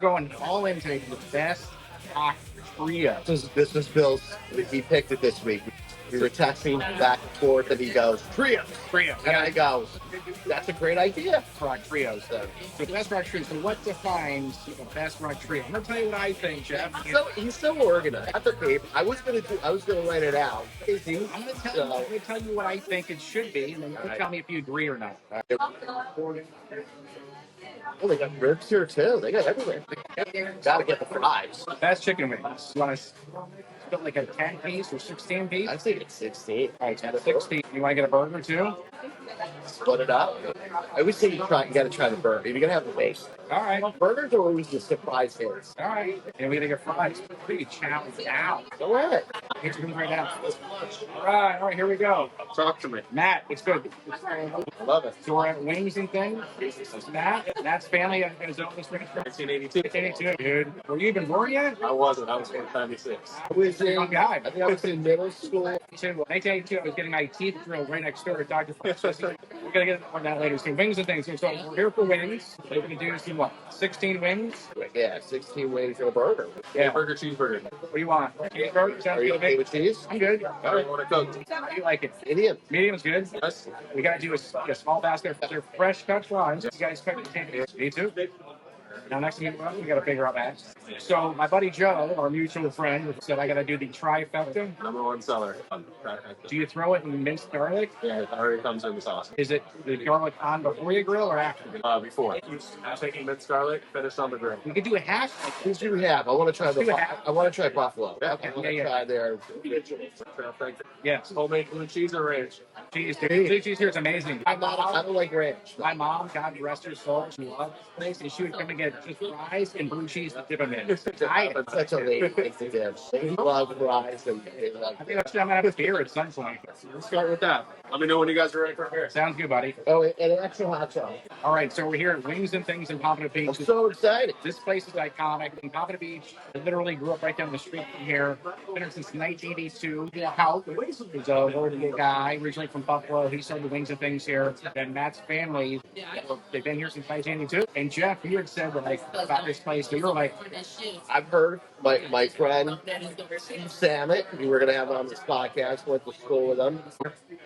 Going all in today for the best rock trio. This was Bill's. He picked it this week. We were texting back and forth, and he goes, "Trio." Trio. And I go, "That's a great idea." Rock trios, though. So the best rock trio. So what defines the best rock trio? I'm gonna tell you what I think, Jeff. So he's so organized. At the paper, I was gonna write it out. I'm gonna tell you what I think it should be, and then you tell me if you agree or not. Oh, they got ribs here too. They got everything. Gotta get the fries. Best chicken wings. You want to split like a 10 piece or 16 piece? I think it's 16. All right, 16. You want to get a burger too? Split it up. I always say you gotta try the burger. You're gonna have the base. All right. Burgers are always the surprise hits. All right. And we gotta get fries. We can challenge now. Go ahead. Get your right now. All right, here we go. Talk to me. Matt, it's good. I love it. So we're at Wings and Things. Matt's family has owned this restaurant. 1982. 1982, dude. Were you even born yet? I wasn't. I was 96. I was in, Young guy. I think I was in middle school. 1982, I was getting my teeth drilled right next door at Dr. We're going to get on that later. So Wings and Things. So we're here for wings. We're going to do some, what, 16 wings? Yeah, 16 wings and a burger. Yeah. Burger, cheeseburger. What do you want? Cheeseburger? Sounds Are you good. okay with cheese? I'm good. All right, want to cook? How do you like it? Medium. Medium's good. Yes. We got to do a small basket. They're fresh cut fries. You guys cook it. Me too. Now, next thing we got to figure out that. So, my buddy Joe, our mutual friend, said I got to do the trifecta. #1 seller. Do you throw it in minced garlic? Yeah, it already comes in the sauce. Is it the garlic on before you grill or after? Before. Taking minced garlic, finish on the grill. We could do a hash. Who's do we have? I want to try I want to try buffalo. Okay, I want to yeah. try their Yes. homemade blue cheese or ranch. Cheese, dude. Blue cheese here is amazing. I don't like ranch. My mom, God rest her soul, she loved this place, and she would come and get just fries and blue cheese to dip them in. It's such a late thing to do. They love fries and they love. I think I'm gonna have a beer at some point. Let's start with that. Let me know when you guys are ready for a beer. Sounds good, buddy. Oh, and an extra hot sauce. All right, so we're here at Wings and Things in Pompano Beach. I'm so excited. This place is iconic. In Pompano Beach, I literally grew up right down the street from here. Been here since 1982. House is a local guy, originally from Buffalo. He started the Wings and Things here. And Matt's family, they've been here since 1982. And Jeff, you had said that, like, about this place, you were like, I've heard my friend Steve Samet, we were going to have on this podcast, went to school with him.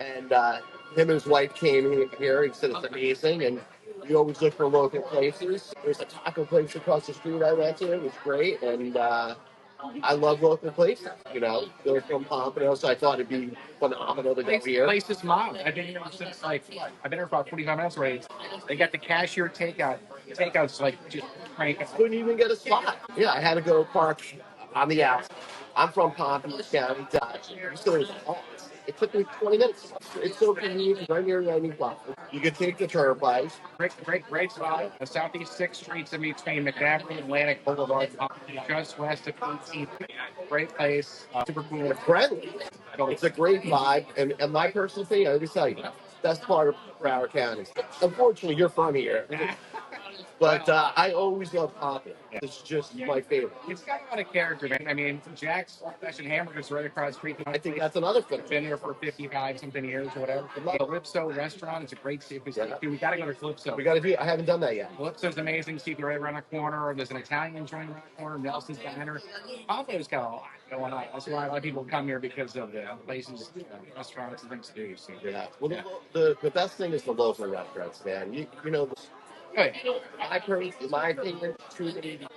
And him and his wife came here. He said it's amazing. And we always look for local places. There's a taco place across the street I went to. It was great. And I love local places. You know, they're from Pompano, so I thought it'd be phenomenal to go here. place is mom. I've been here since, like, I've been here for about 45 minutes already. They got the cashier takeout. Takeout's like just crank. Couldn't even get a spot. Yeah, I had to go park on the outside. I'm from Pompano County, Dodge. It took me 20 minutes. It's so convenient, right near 90 block. You can take the turnpike. Great spot. The Southeast 6th Streets in between McNabb and Atlantic Boulevard, just west of 18th. Great place. Super cool. It's friendly. It's a great vibe. And my personal thing, I always tell you, best part of Broward County. Unfortunately, you're from here. But I always love Pompano. It's just my favorite. It's got a lot of character, man. I mean, Jack's Old-Fashioned Hamburgers right across the street. I think that's another thing. Been here for 55 something years or whatever. The Calypso restaurant is a great seafood. Yeah. We got to go to Calypso. We got to do. I haven't done that yet. Calypso's amazing. Seafood right around the corner. There's an Italian joint around the corner. Nelson's Diner. Pompano's got a lot going on. That's why a lot of people come here because of the places, restaurants, and things to do. So. Yeah. Well, the best thing is the local restaurants, man. You know. My opinion,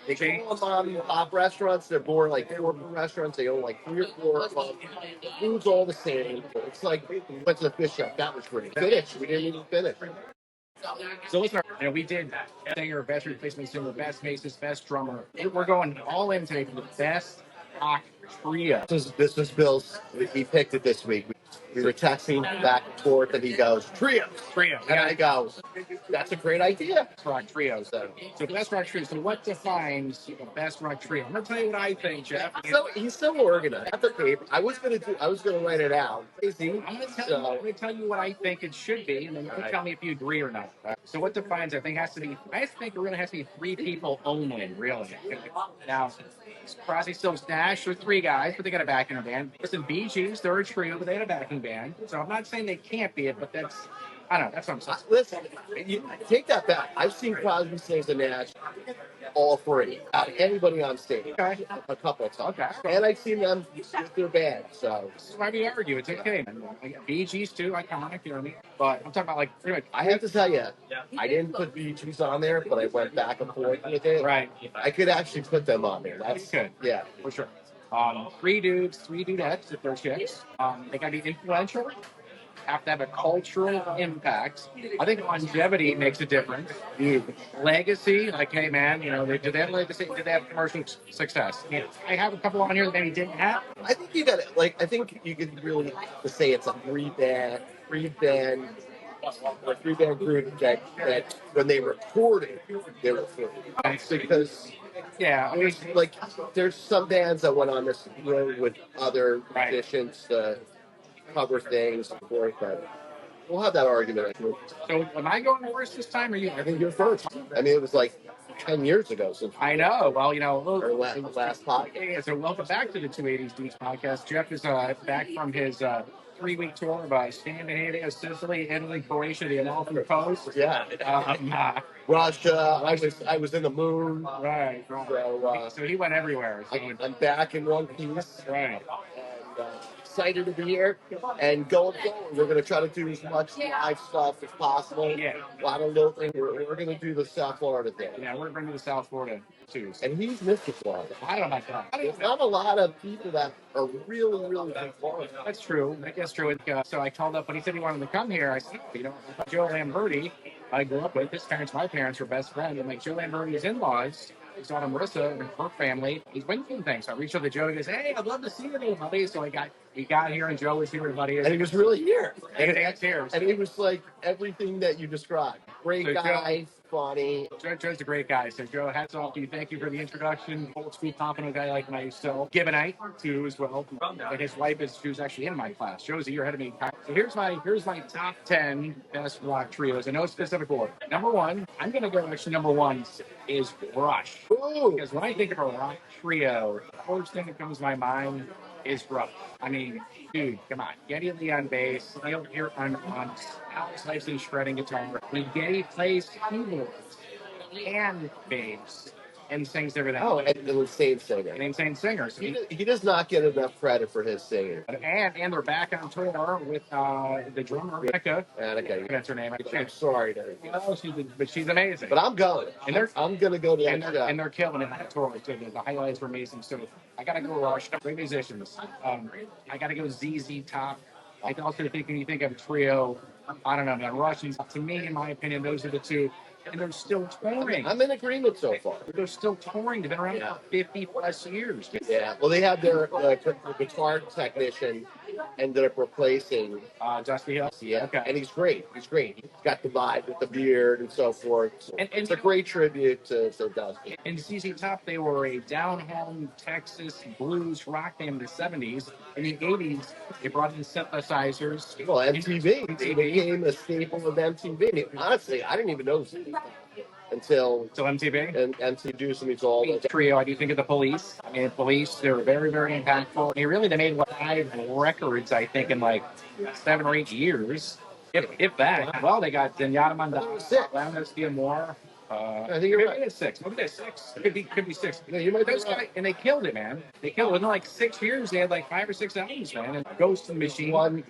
they call them mom and pop restaurants. They're more like corporate restaurants. They own like 3 or 4 of them. The food's all the same. It's like we went to the fish shop. That was great. Finish. We didn't even finish. So listen, we did singer, best replacement singer, best bassist, best drummer. We're going all in today for the best rock trio. This was Bill's. He picked it this week. We were texting back and forth, and he goes, "Trio." And I go, "That's a great idea." Rock trios, though. So best rock trio. So what defines the best rock trio? I'm gonna tell you what I think, Jeff. So he's so organized. At the paper, I was gonna write it out. I'm gonna tell you what I think it should be, and then you tell me if you agree or not. So what defines? I think I think it really has to be 3 people only, really. Now, Crosby, Stills, Nash are 3 guys, but they got a backing band. Listen, Bee Gees, they're a trio, but they had a backing band. So I'm not saying they can't be it, but I don't know. That's what I'm saying. Listen, take that back. I've seen Crosby, Stills, and Nash all three. Anybody on stage, Okay. a couple of times, Okay. and I've seen them with their band. So This is why we argue. It's okay. Man. Like, Bee Gees too, iconic, you know what I mean? But I'm talking about like pretty much. I have to tell you, I didn't put Bee Gees on there, but I went back and forth with it. Right. I could actually put them on there. That's good. Yeah. For sure. Three dudes, three dudettes, if they're chicks. They gotta be influential, have to have a cultural impact. I think longevity makes a difference. Legacy, like, hey man, you know, did they have legacy? Did they have commercial success? Yeah. I have a couple on here that maybe didn't have. I think you got it. Like, I think you could really say it's a three band group that when they recorded, they were three. Because Yeah, I mean, like there's some bands that went on this road with other Right. musicians to cover things and forth, but we'll have that argument. so am I going first this time, or you? I think you're first. I mean, it was like 10 years ago since I know. Well, you know, our last podcast. yeah, so welcome back to the 280s Dudes podcast. Jeff is back from his 3-week tour of Scandinavia, Sicily, Italy, Croatia, the Amalfi Coast. Yeah. Russia. I was in the moon. Right. So he went everywhere. So I'm back in one piece. right. And excited to be here. And going forward, we're going to try to do as much live stuff as possible. Yeah. A lot of little things. We're going to do the South Florida thing. Yeah, we're going to South Florida too. So. And he's Mr. Florida. I don't know about that. There's not a lot of people that are really, really big Florida. That's true. That's true. So I called up when he said he wanted to come here. I said, you know, Joe Lamberti, I grew up with. His parents, my parents were best friends. And like Joe Lamberti's in-laws, his daughter Marissa and her family, he's been doing things. So I reached out to Joe and he goes, hey, I'd love to see you, buddy. So we got here and Joe was here, buddy. And he was really here. And that's here. And he was like everything that you described. Great So guy, funny. Joe's a great guy. So Joe, hats off to you. Thank you for the introduction. Old school Pompano guy like myself. Gibbonite too as well. And his wife she was actually in my class. Joe's a year ahead of me. So here's my top 10 best rock trios in no specific order. Number one, I'm gonna go actually number one is Rush. Ooh. Because when I think of a rock trio, the first thing that comes to my mind is Rush. I mean, dude, come on. Geddy Lee on bass, Neil here on Alex Lifeson shredding guitar. When Geddy plays keyboards and bass and sings everything. Oh, and an insane singer. An insane singer. So He does not get enough credit for his singing. and they're back on tour with the drummer Rebecca. Annika. That's her name. I'm sorry, Oh, but she's amazing. but I'm going. And I'm going to go to and that they're, show. and they're killing it that tour. So the highlights were amazing. So I gotta go Rush. Great musicians. I gotta go ZZ Top. I also think when you think of a trio, I don't know, man, Rush and to me, in my opinion, those are the two. And they're still touring. I'm in agreement so far. They're still touring. They've been around for 50 plus years. Yeah. Well, they had their guitar technician ended up replacing. Dusty Hill. Yeah. Okay. And he's great. He's got the vibe with the beard and so forth. So And it's a great tribute to Dusty. In ZZ Top, they were a down-home Texas blues rock band in the 70s. In the 80s, they brought in synthesizers. Well, MTV. They became a staple of MTV. Honestly, I didn't even know ZZ Top until MTV. and MTV introduced me to all the Trio, I do think of the Police. I mean, Police, they were very, very impactful. I mean, really, they made 5 records, I think, in like 7 or 8 years. If that. Well, they got Zenyatta Mandala, 6. Leonis Diamore. I think you're Maybe right. it's 6. Maybe it's 6. Could be 6. No, you might be Those right. guys, and they killed it, man. They killed it. Within like 6 years, they had like 5 or 6 albums, man. And Ghost and Machine. One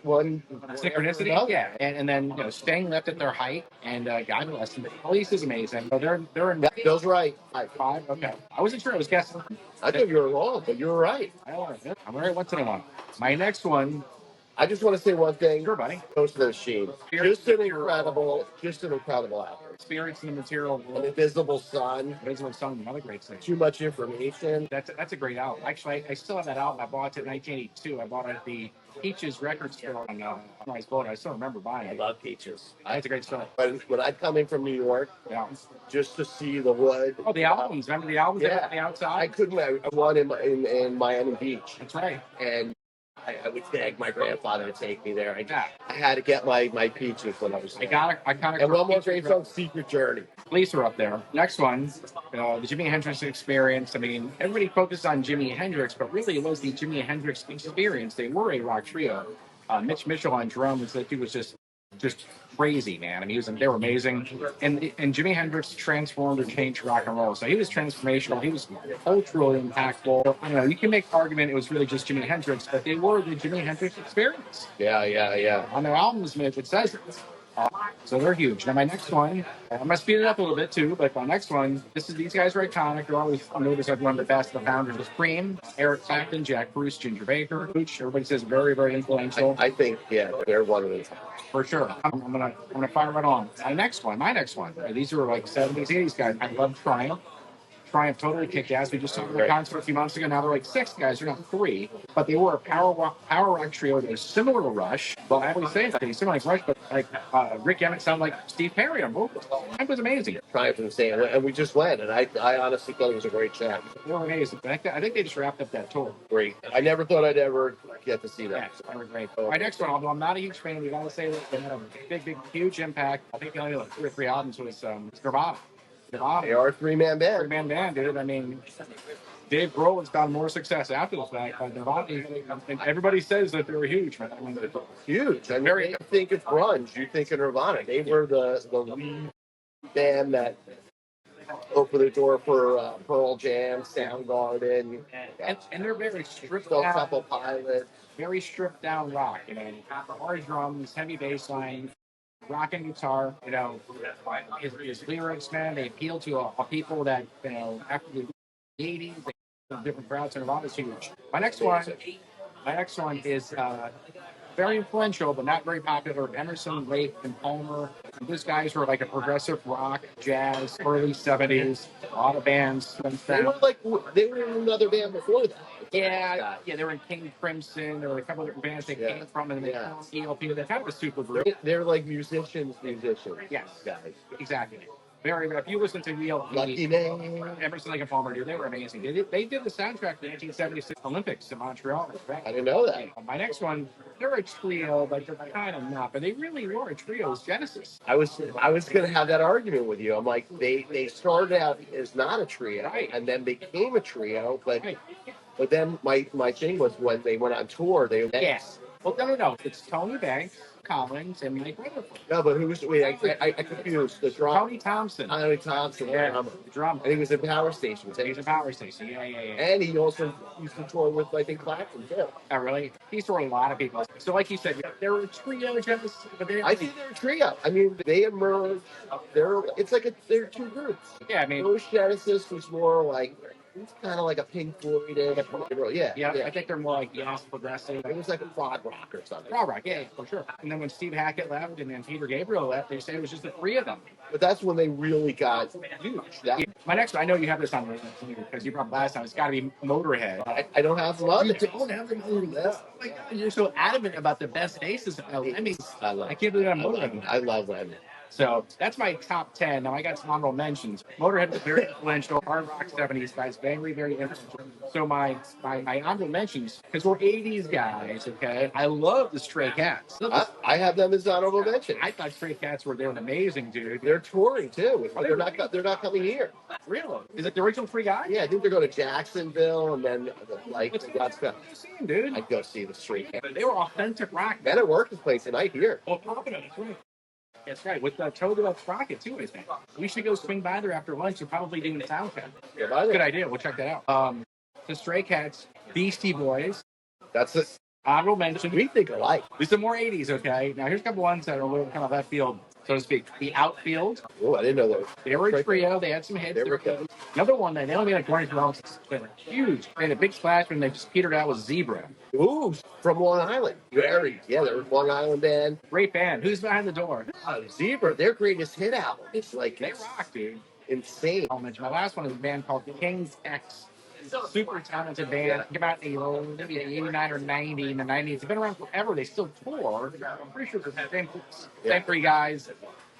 Synchronicity, another. yeah, and then Sting left at their height, and God bless them. Police is amazing. So they're in Yeah, Bill's right. 5. Okay, I wasn't sure. I was guessing. I thought you were wrong, but you were right. I'm right once in a while. My next one, I just want to say one thing. sure, buddy. Ghost of the Machine. Just an incredible album. Spirits in the Material An World. Invisible Sun. Visible Sun, another great thing. Too much information. That's a great album. Actually, I still have that album. I bought it in 1982. I bought it at the Peaches record store on Sunrise Boulevard. I still remember buying I it. love Peaches. That's a great story. When I come in from New York, Yeah. just to see the wood. Oh, the albums. Remember the albums Yeah. on the outside? I couldn't. I won in Miami Beach, That's right. and I would beg my grandfather to take me there. Yeah. I had to get my Peaches when I was I there. got I kind of. And one more great song, Secret Journey. Police are up there. Next one, the Jimi Hendrix Experience. I mean, everybody focused on Jimi Hendrix, but really it was the Jimi Hendrix Experience. They were a rock trio. Mitch Mitchell on drums. That dude was just just crazy, man. I mean, they were amazing. And Jimi Hendrix transformed and changed rock and roll. So he was transformational. He was culturally impactful. I don't know. You can make the argument it was really just Jimi Hendrix, but they were the Jimi Hendrix experience. Yeah. On their albums, it says it. So they're huge. Now my next one, I'm gonna speed it up a little bit too, but my next one, these guys are iconic. They're always noticed as one of the best. The founders was Cream, Eric Clapton, Jack Bruce, Ginger Baker. Hooch, everybody says very, very influential. I think they're one of the For sure. I'm gonna fire right on. My next one. These are like 70s, 80s guys. I love Triumph. Triumph totally kicked ass. We just saw their concert a few months ago. Now they're like six guys. They're not three, but they were a power rock trio that was similar to Rush. Well, I always say that they sound like Rush, but like Rick Emmett sounded like Steve Perry on vocals. It was amazing. Triumph insane, and we just went, and I honestly thought it was a great chat. They were amazing. I think they just wrapped up that tour. Great. I never thought I'd ever get to see that. Yeah, they were great. My next one, although I'm not a huge fan, we gotta say that they had a big, huge impact. I think the only like 2 or 3 albums was Nirvana. They are a three-man band. Three-man band, dude. I mean, Dave Grohl has found more success after the fact. But Nirvana, and everybody says that they were huge, man. I mean, huge. I mean, you think of grunge, you think of Nirvana. They were the lead band that opened the door for Pearl Jam, Soundgarden, and they're very stripped Stone down. Temple Pilots. Very stripped down rock. You know, hard drums, heavy bass line. Rock and guitar, you know, his lyrics, man, they appeal to a people that, you know, after the 80s, different crowds, and a lot is huge. My next one is very influential, but not very popular. Emerson, Lake, and Palmer. These guys were like a progressive rock, jazz, early 70s. A lot of bands. They were in another band before that. Yeah, they were in King Crimson. There were a couple of different bands they came from, and they ELP. They're kind of a super group. They're like musicians. Yes, guys. Exactly. Very good. If you listen to ELP, Lucky Name, Emerson, Lake and Palmer, dude, they were amazing. They did the soundtrack to the 1976 Olympics in Montreal. I didn't know that. My next one, they're a trio, but they're kind of not. But they really were a trio. It's Genesis. I was going to have that argument with you. I'm like, they started out as not a trio, right, and then became a trio. But then my thing was when they went on tour, yes. Well, no. It's Tony Banks, Collins, and Mike Rutherford. No, but who was? Wait, I confused the drum. Tony Thompson. Yeah, the drummer. And he was in Power Station. He was in Power Station. Yeah. And he also used to tour with, I think, Clapton too. Oh, really? He toured a lot of people. So, like you said, they were a trio, Genesis, but I think they're a trio. I mean, they emerged. They're two groups. Yeah, I mean, Genesis was more like. It's kind of like a Pink Floyd. Yeah. I think they're more like progressive. It was like a prog rock or something. Prog rock, yeah, for sure. And then when Steve Hackett left and then Peter Gabriel left, they said it was just the three of them. But that's when they really got huge. My next one, I know you have this on because you brought last time. It's got to be Motorhead. I don't have them on. You don't have them on the list. Oh my God, you're so adamant about the best bases. I can't believe I'm Motorhead. I love Lemmy. So that's my top 10. Now I got some honorable mentions. Motorhead was very influential. Hard rock 70s guys, very, very influential. So my honorable mentions, because we're 80s guys, okay? I love the Stray Cats. I have them as honorable mentions. I thought Stray Cats were amazing, dude. They're touring too. They're not coming here. Really? Is it the original three guys? Yeah, I think they're going to Jacksonville and then dude. I'd go see the Stray Cats. They were authentic rock. Men at Work is playing tonight here. Well, Pompano, that's right. That's right. With Toad Up Rocket, too, I think. We should go swing by there after lunch. You're probably doing the sound check. Good idea. We'll check that out. The Stray Cats, Beastie Boys. That's it. Honorable mention. We think alike. These are more 80s, okay? Now, here's a couple ones that are a little kind of left field, so to speak. The Outfield. Oh, I didn't know those. They were a trio. They had some hits. They were good. Another one that they only made like 22 albums, but huge. They had a big splash when they just petered out with Zebra. Ooh, from Long Island. Very. Yeah, they were Long Island band. Great band. Who's behind the door? Zebra, their greatest hit album. They rock, dude. Insane. I'll mention my last one is a band called King's X. Super talented band. Came out in maybe 89 or 90 in the 90s. They've been around forever. They still tour. I'm pretty sure they're the same three guys.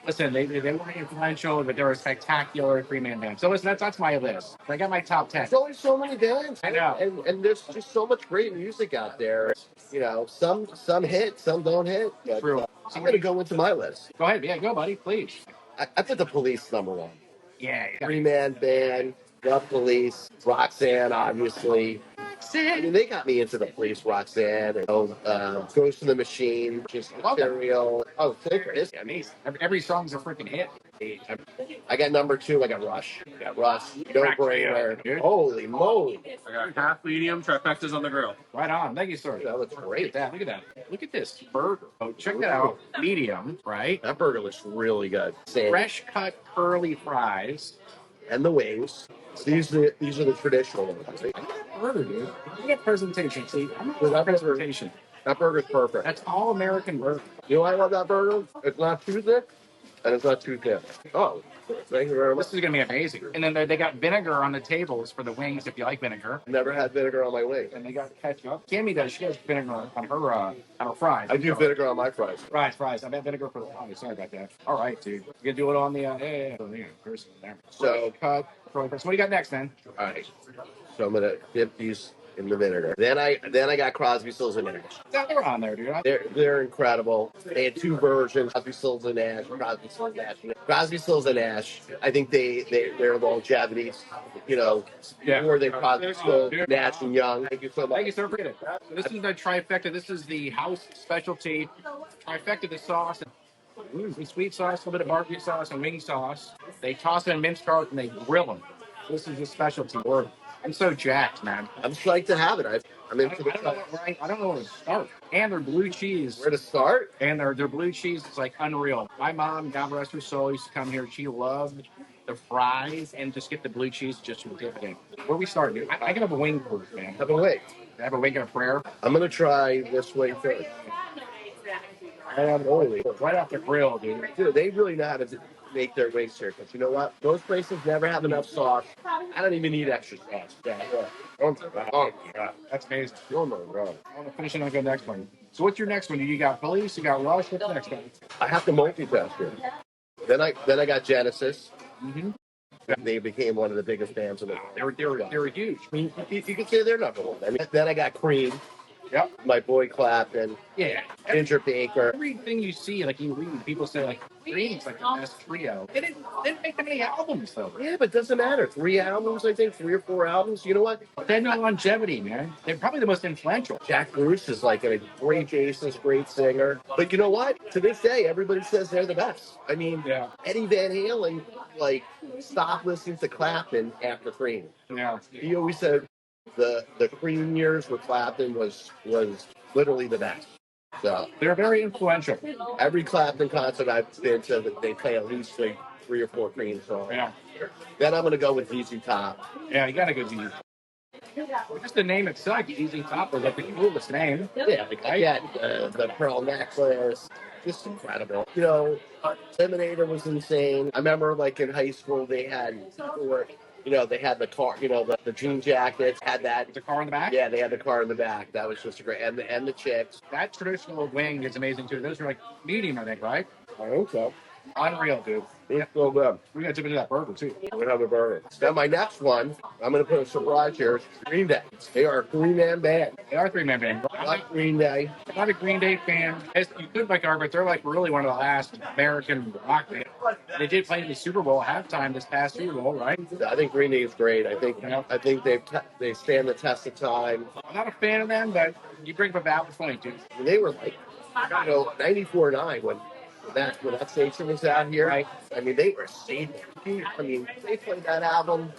Listen, they weren't influential, but they're a spectacular three-man band. So listen, that's my list. I got my top 10. There's only so many bands. I know. And there's just so much great music out there. You know, some hit, some don't hit. But, True. I'm going to go into my list. Go ahead. Yeah, go, buddy, please. I put the Police number one. Yeah. Three-man band, The Police, Roxanne, obviously. I mean, they got me into the Police, Roxanne, and Ghost in the Machine, just Material. Oh, Taker is Amazing. Every song's a freaking hit. I got number 2. I got Rush. I got Rush. No brainer. Holy moly! I got half medium trifectas on the grill. Right on. Thank you, sir. That looks great. Look at that. Look at that. Look at this burger. Oh, check that out. Medium, right? That burger looks really good. Fresh cut curly fries. And the wings. These are the traditional ones. Right? Look at that burger, dude. Look at that presentation. See, I'm not That presentation. That burger's perfect. That's all American burger. You know why I love that burger? It's not too thick, and it's not too thin. Oh, thank you very much. This is going to be amazing. And then they got vinegar on the tables for the wings if you like vinegar. Never had vinegar on my wings. And they got ketchup. Tammy does. She has vinegar on her fries. I do vinegar on my fries. Fries. I meant vinegar for the fries. Sorry about that. All right, dude. You gonna do it on the person there. So cut. So what do you got next, man? All right. So I'm gonna dip these in the vinegar. Then I got Crosby, Stills, and Nash. They're on there, dude. They're incredible. They had 2 versions: Crosby, Stills, and Nash. Crosby, Stills, Nash. Crosby, Stills, and Nash. I think their longevity, more than Crosby, Stills, Nash, and Young. Thank you so much. Thank you, sir. Forget it. So this is the trifecta. This is the house specialty trifecta. The sauce. Some sweet sauce, a little bit of barbecue sauce, and wing sauce. They toss it in minced garlic and they grill them. This is the specialty. I'm so jacked, man. I'm psyched to have it. I'm into the I don't know where to start. And their blue cheese. Where to start? And their blue cheese is like unreal. My mom, God rest her soul, used to come here. She loved the fries and just get the blue cheese just to dip it in. Where we start, dude? I can have a wing first, man. Have a wing. Have a wing and a prayer. I'm gonna try this wing first. Right off the grill, dude. Dude, they really know how to make their wings here. Because you know what? Those places never have enough sauce. I don't even need extra sauce. Yeah. Oh my God. That's amazing. Oh my God. I want to finish it on the next one. So what's your next one? You got Police, you got Rush. What's the next one? I have to multitask here. Then I got Genesis. Mm-hmm. They became one of the biggest bands in the world. They were huge. I mean, you can say they're number 1. I mean, then I got Cream. Yep. My boy Clapton. Yeah. Ginger Baker. Everything you see, like you read, people say like Cream's like the best trio. They didn't make that many albums though. Yeah, but it doesn't matter. 3 albums, I think, 3 or 4 albums. You know what? They had no longevity, man. They're probably the most influential. Jack Bruce is like a great bassist, great singer. But you know what? To this day, everybody says they're the best. I mean, Eddie Van Halen, stopped listening to Clapton after Cream. Yeah. He always said the Cream years with Clapton was literally the best. So they're very influential. Every Clapton concert I've been to, they play at least 3 or 4 Cream songs. Yeah. Then I'm gonna go with ZZ Top. Yeah, you gotta go ZZ. Just the name itself, ZZ Top, is like the coolest name. Yeah, I got the pearl necklace. Just incredible. Eliminator was insane. I remember in high school they had they had the car, the jean jackets, had that. The car in the back? Yeah, they had the car in the back. That was just great. And the chicks. That traditional wing is amazing too. Those are medium, I think, right? I think so. Unreal, dude. It's so good. We got to dip into that burger too. We're gonna have a burger. Now my next one, I'm gonna put a surprise here. Green Day. They are a 3-man band. They are a 3-man band. I like Green Day. I'm not a Green Day fan. You could like our, but they're really one of the last American rock bands. They did play in the Super Bowl halftime this past Super Bowl, right? I think Green Day is great. I think they stand the test of time. I'm not a fan of them, but you bring up a valid point, dude. They were 94.9 when that station was out here. Right. I mean, they were stable. I mean, they played that album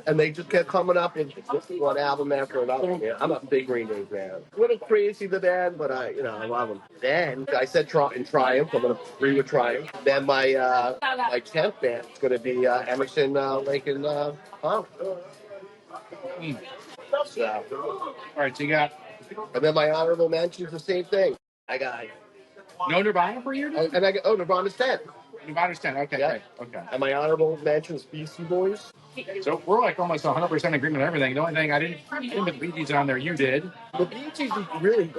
and they just kept coming up with one album after another. Yeah, I'm a big Green Day fan. A little crazy, the band, but I love them. Then I said in Triumph. I'm going to agree with Triumph. Then my 10th band is going to be Emerson, Lake and Palm. So, all right, so you got. And then my honorable mention is the same thing. I got. No Nirvana for you? And I got Nirvana's 10. Nirvana's 10. Okay, yeah. Great. Okay. And my honorable mentions Beastie Boys. So we're almost 100% agreement on everything. The only thing I didn't put the Bee Gees on there, you did. The Bee Gees really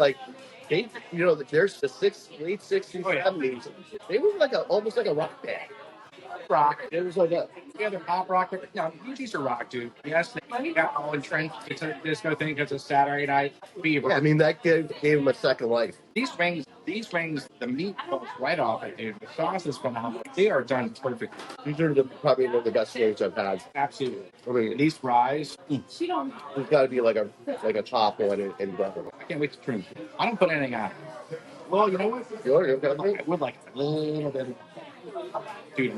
there's the late 60s, 70s. They were almost like a rock band. Rock. It was like they're pop rock. No, Bee Gees are rock, dude. Yes, they got all entrenched. It's a disco thing because it's Saturday Night Fever. Yeah, I mean that gave them a second life. These wings These wings, the meat falls right off it, dude. The sauce is phenomenal. They are done perfectly. These are probably one of the best wings I've had. Absolutely. I mean, These fries, there's got to be like a top one in brother. I can't wait to try them. I don't put anything on it. Well, you know what? You want it? Okay. I would like a little bit. Dude,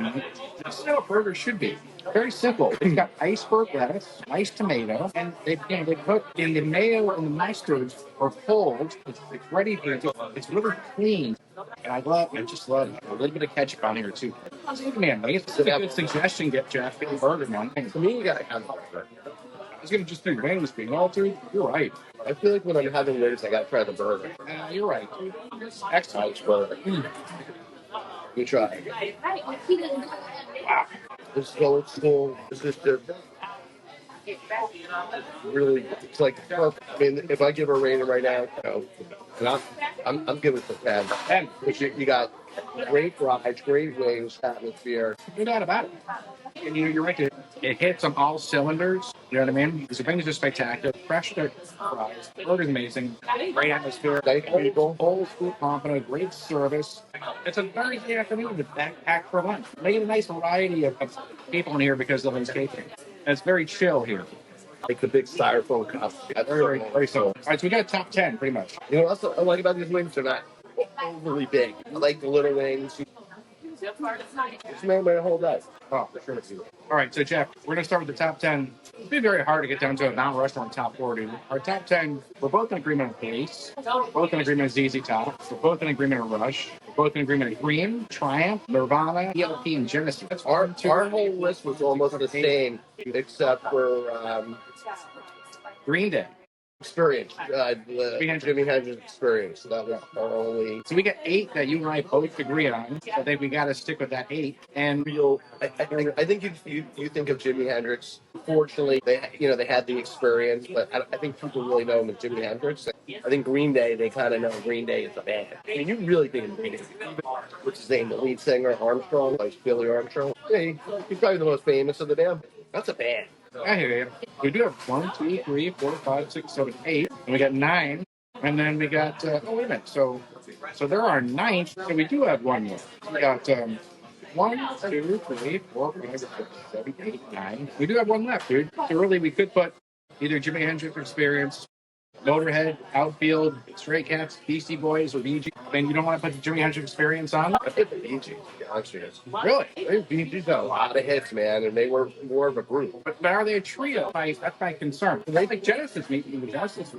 this is how a burger should be. Very simple. It's got iceberg lettuce, nice tomato, and they put in the mayo and the mustard or cold. It's ready for it. It's really clean. And I just love it. A little bit of ketchup on here too. Man, it's a good suggestion, Jeff. Get the burger one. To me, you gotta have burger. I was gonna just do wings being altered. You're right. I feel like when I'm having wings, I gotta try the burger. You're right. Excellent. Nice burger. You try. Wow. This is old school. This is just really, it's like perfect. I mean, if I give a rating right now, and I'm giving it a 10. 10. Because you got great fries, great wings, atmosphere. No doubt about it. And you're right. It hits on all cylinders. You know what I mean? The wings are spectacular. Fresh fries. Burger's amazing. Great atmosphere. Nice people. Old school Pompano. Great service. It's a Thursday afternoon to backpack for lunch. Making a nice variety of people in here because of the catering. And it's very chill here. Like the big styrofoam cup. That's Very simple. All right, so we got top 10 pretty much. You know what else I like about these wings? They're not overly big. I like the little wings. It's made by the whole day. Oh, for sure. All right, so Jeff, we're going to start with the top 10. It'll be very hard to get down to a non-restaurant top 4, dude. Our top 10, we're both in agreement on Police. We're both in agreement on ZZ Top. We're both in agreement on Rush. We're both in agreement on Cream, Triumph, Nirvana, ELP, and Genesis. That's Our whole list was almost the same, except for Green Day. Experience. The Jimi Hendrix experience. That was our only. So we got 8 that you and I both agree on. I think we got to stick with that 8. And I think you think of Jimi Hendrix. Fortunately, they had the experience, but I think people really know him as Jimi Hendrix. I think Green Day, they kind of know Green Day is a band. I mean, you really think of Green Day. What's his name? The lead singer, Armstrong, like Billy Armstrong. Yeah, he's probably the most famous of the band. That's a band. I hear you. We do have 1, 2, 3, 4, 5, 6, 7, 8, and we got 9, and then we got. Oh wait a minute. So there are 9, and we do have one more. We got 1, 2, 3, 4, 5, 6, 7, 8, 9. We do have one left, dude. So really, we could put either Jimi Hendrix Experience, Motorhead, Outfield, Stray Cats, Beastie Boys, or Bee Gees. I mean, you don't want to put the Jimi Hendrix Experience on? I think the Bee Gees, to be honest with you. Really? The Bee Gees got a lot of hits, man, and they were more of a group. But are they a trio? That's my concern. I think Genesis maybe the Genesis.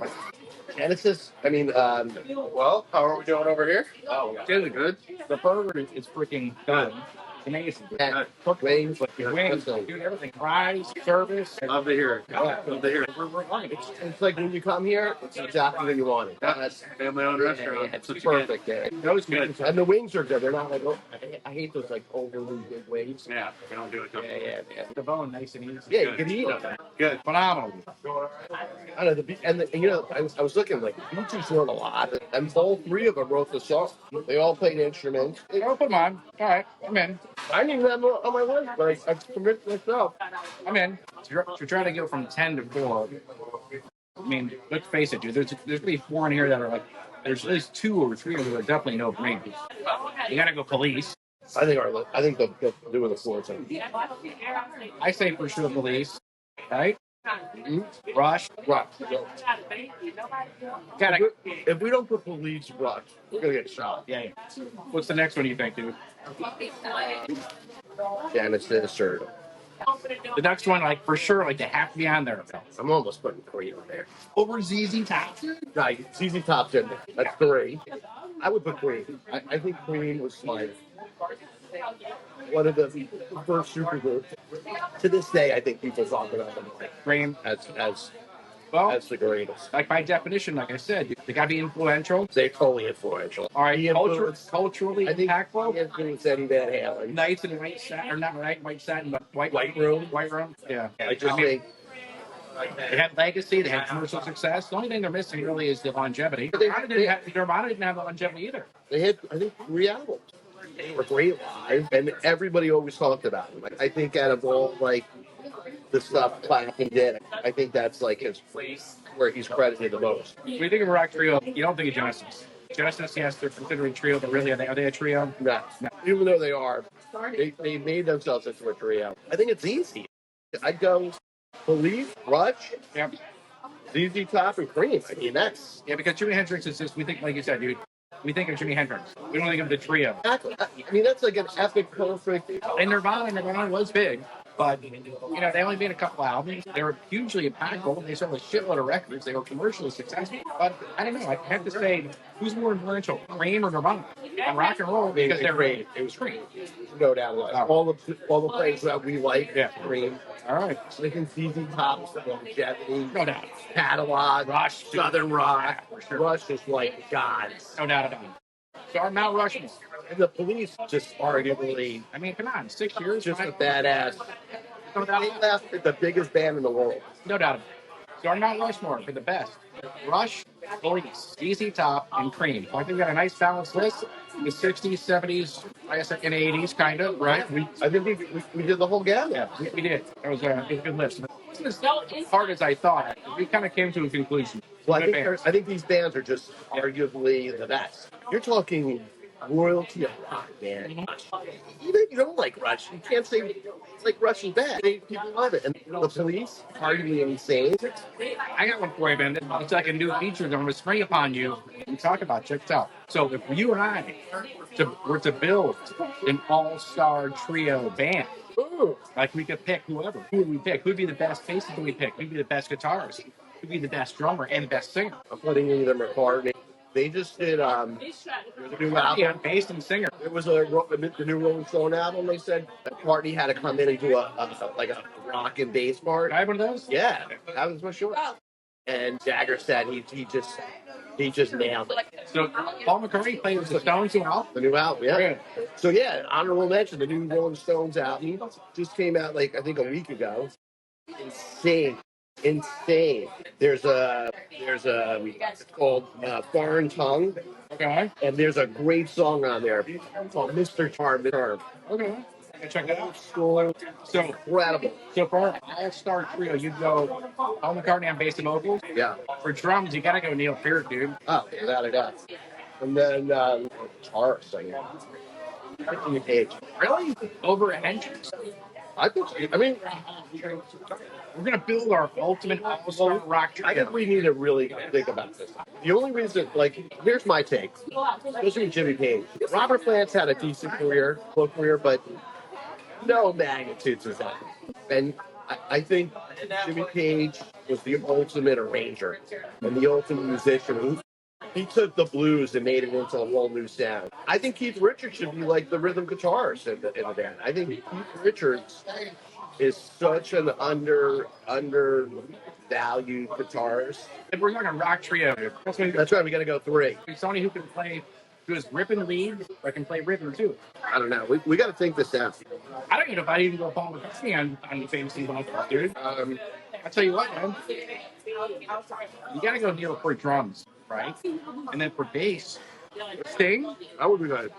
Genesis, I mean, Well, how are we doing over here? Oh, Good, good. the burger is freaking good. Amazing. and wings, Wings, dude, everything. Fries, service. Love to hear it. Love to hear it. We're on it. it's like when you come here, it's exactly what you wanted. That's Family-owned restaurant. it's That's what you get. perfect. Yeah. Those good. And the wings are good. They're not like, I hate those like overly big wings. Yeah, we don't do it. Yeah. The bone, nice and easy. Yeah, you can eat them. Good. Phenomenal. I know I was looking like Bee Gees wrote a lot, and all 3 of them wrote the song. They all played instruments. I'll put them on. All right, I'm in. I didn't even have them on my list, but I convinced myself. I'm in. So you're trying to go from 10 to 4. I mean, let's face it, dude. There's gonna be 4 in here that are like. There's at least 2 or 3 of them that are definitely no brainers. You gotta go Police. I think they'll do the 4 thing. I say for sure Police. Right? Mm-hmm. Rush. Right. Gotta. If we don't put Police Rush, we're gonna get shot. Yeah. What's the next one you think, dude? Genesis or The next one, like for sure, like they have to be on there. I'm almost putting Cream in there. Over ZZ Top. Right, ZZ Top's in there. That's 3. I would put Cream. I think Cream was smart. One of the first supergroups. To this day, I think people talk about them Green. as Well, the greatest. like by definition, like I said, they gotta be influential. They're totally influential. All right, He influenced- culturally I think impactful. he influenced Eddie Van Halen. Nights in white satin, or not white satin, but White Room. White room. Yeah. I just mean, think they had legacy. They had commercial success. The only thing they're missing really is the longevity. But they- Nirvana didn't have the longevity either. they had, I think, 3 albums. They were great live, and everybody always talked about them. Like, I think out of all like the stuff Clapton did, I think that's like his place where he's credited the most. When you think of a rock trio, you don't think of Genesis. Genesis, yes, they're considered a trio, but really, are they a trio? No. Even though they are, they made themselves into a trio. I think it's easy. I'd go Police, Rush, Yep. ZZ Top, and Cream. I mean, that's Yeah, because Jimi Hendrix is just, we think, like you said, dude, we think of Jimi Hendrix. We don't think of the trio. exactly. I mean, that's like an epic, perfect. And Nirvana was big, but they only made a couple albums. They were hugely impactful. They sold a shitload of records. They were commercially successful. But I don't know. I have to say, who's more influential, Cream or Nirvana? On rock and roll, because they're great. It was Cream. No doubt about it. All the players that we like, Yeah. Cream. All right. I think ZZ Top's longevity, No doubt. catalog, Rush, Southern Rock, for sure. Rush is like gods. No doubt about it. So our Mount Rushmore. And the Police just arguably I mean, come on, 6 years. just a badass. No doubt They about it. left the biggest band in the world. No doubt about it. So our Mount Rushmore for the best. Rush, Police, ZZ Top, and Cream. So I think we got a nice balanced list. The 60s, 70s, I guess, and 80s, kind of, right? I think we did the whole gamut. Yeah, we did. That was a good list. It wasn't as hard as I thought. We kind of came to a conclusion. Well, Good bands. I think these bands are just arguably the best. You're talking royalty of rock, man. Even if you don't like Rush, you can't say it's like Rush is bad. People love it. And the Police, arguably insane. I got one for you, man. It's like a new feature that I'm going to spring upon you and talk about. Check this out. So if you and I were to build an all-star trio band, Ooh. like we could pick whoever. Who would we pick? Who'd be the best bassist we pick? Who'd be the best guitarist? Who'd be the best drummer and best singer? I'm putting either McCartney. They just did there's a new album. Yeah, bass and singer. It was the new Rolling Stone album. They said that McCartney had to come in and do a rock and bass part. Can I have one of those? Yeah, that was my short. And Jagger said he just nailed it. So Paul McCartney played with the Stones as well. The new album, yeah. Yeah. So yeah, honorable mention. The new Rolling Stones album just came out I think a week ago. Insane. There's it's called Foreign Tongue, Okay. and there's a great song on there called Mr. Charm. Okay. Check that out. School, So, incredible. so for our all-star trio, you'd go Paul McCartney on bass and vocals. Yeah. For drums, you gotta go Neil Peart, dude. Oh, without a doubt. And then guitarist, Jimmy Page. Really? Over Hendrix? I mean, We're gonna build our ultimate all-star rock trio. I think we need to really think about this. The only reason, here's my take. Especially with Jimmy Page. Robert Plant's had a decent career, but no magnitudes as that. And I think Jimmy Page was the ultimate arranger and the ultimate musician. He took the blues and made it into a whole new sound. I think Keith Richards should be like the rhythm guitarist in the band. I think Keith Richards is such an undervalued guitarist. If we're talking rock trio, That's right, we got to go 3. somebody who can play, who's ripping lead, but can play rhythm too. I don't know. We got to think this out. I don't even know if I even go Paul McCartney on the famous Evil, dude. I'll tell you what, man. You gotta go Neil for drums, right? And then for bass, Sting. That would be nice.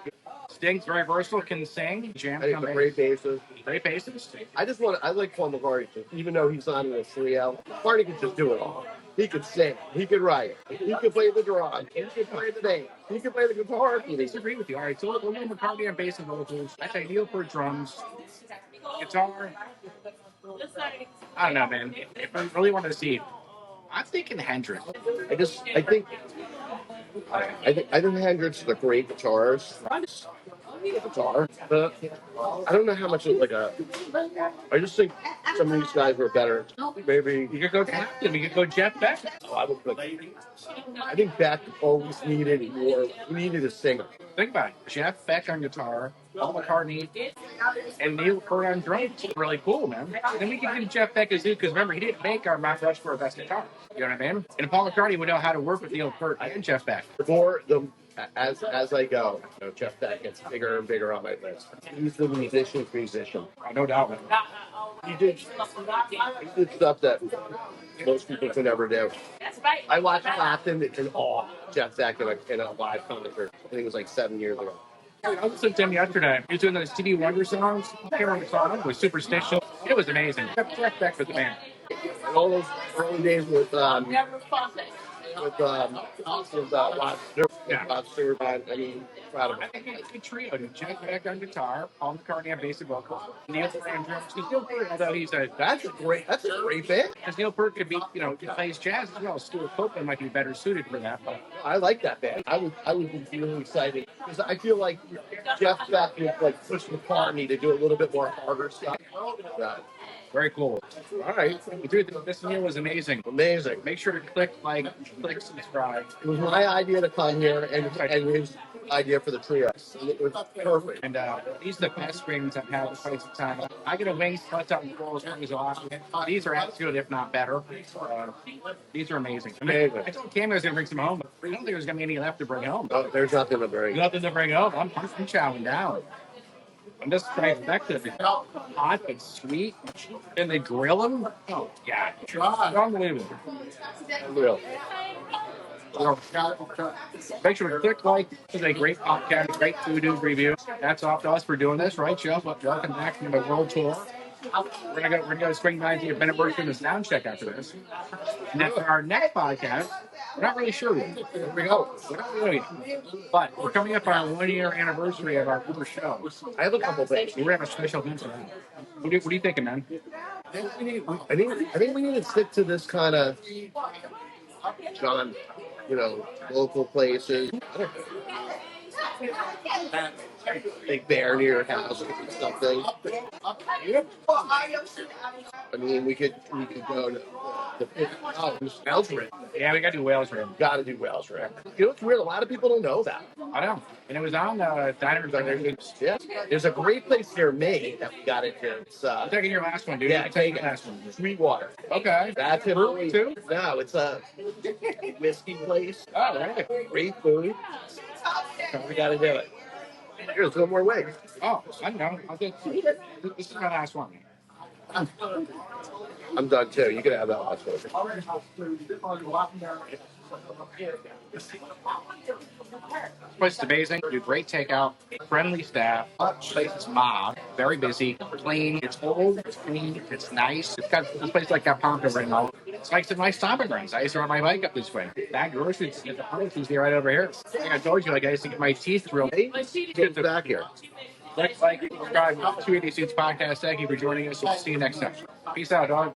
Sting's very versatile, can sing, jam, I think come the in. great bassist. Great bassist. I like Paul McCartney, even though he's not in a 3L. McCartney could just do it all. He could sing. He could write. He could play the drum. He could play the bass. He could play the guitar. I disagree with you. All right, so we'll go McCartney on bass and vocals. I say Neil for drums, guitar. I don't know, man. If I really wanted to see, I'm thinking Hendrix. I think Hendrix is a great guitarist. Guitar, but I don't know how much I just think some of these guys were better. Maybe You could go Clapton. We could go Jeff Beck. I think Beck always needed more. He needed a singer. Think about it. Jeff Beck on guitar, Paul McCartney, and Neil Peart on drums. Really cool, man. Then we can give Jeff Beck a zoo because remember he didn't make our Mount Rushmore best guitar. You know what I mean? And Paul McCartney would know how to work with Neil Peart and Jeff Beck. As I go, Jeff Beck gets bigger and bigger on my list. He's the musician's musician. No doubt, man. He did stuff that most people could never do. I watched Clapton in awe. Jeff Beck in a live concert. I think it was like 7 years ago. I was listening to him yesterday. He was doing those Stevie Wonder songs. I can't remember the song. It was Superstition. It was amazing. Jeff Beck for the band. And all those early days with lobster. Yeah. Lobster. I mean, incredible. I think it's a good trio. Jack Beck on guitar, Paul McCartney on bass and vocals, Neil Peart on drums. Because Neil Peart, although he's a That's a great. That's a great band. because Neil Peart could be, he plays jazz as well. Stuart Copeland might be better suited for that. But I like that band. I would be really excited because I feel like Jeff Beck would like push McCartney to do a little bit more harder stuff. Yeah. very cool. All right, Dude, this meal was amazing. amazing. Make sure to click subscribe. It was my idea to come here and his idea for the trio. And it was perfect. And these are the best wings I've had in quite some time. I get a wings cut out and rolls wings off. These are as good, if not better. These are amazing. Amazing. I told Cam I was going to bring some home, but I don't think there's going to be any left to bring home. Oh, there's nothing to bring. Nothing to bring home. I'm chowing down. I'm just trifecta. It's hot, it's sweet. And they grill them. Oh, yeah. Unbelievable. Unreal. Make sure to click like. This is a great podcast, great food review. That's off to us for doing this, right, Joe? Welcome back from the world tour. We're gonna go swing by and do a Benneberg in the sound check after this. And then for our next podcast, we're not really sure yet. Here we go. We're not really yet. But we're coming up on our 1 year anniversary of our first show. I have a couple things. We're gonna have a special event for that. What are you thinking, man? I think we need to stick to this kind of John, local places. I don't know. Big bear near your house or something. I mean, we could go to Wales Rim. Yeah, we gotta do Wales Room. Got to do Wales Rim. It's weird. A lot of people don't know that. I know. And it was on Diners and Drive-Ins. Yeah. There's a great place near me that we got into. It's I'm taking your last one, dude. Yeah, I'm taking the last one. Sweetwater. Okay. That's it. Brewery too? No, it's a whiskey place. Oh, right. Great food. We got to do it. Here's one more way. Oh, I know. This is my last one. I'm done too. You can have that last one. This place is amazing. Do great takeout. Friendly staff. Place is mob. Very busy. Clean. It's old. It's clean. It's nice. This place like got Pompano right now. It's like some nice stomping grounds. I used to ride my bike up this way. That groceries at the pharmacy's right over here. Like I told you, I used to get my teeth drilled. Get back here. Like, subscribe to 280 Suits Podcast. Thank you for joining us. We'll see you next time. Peace out, dog.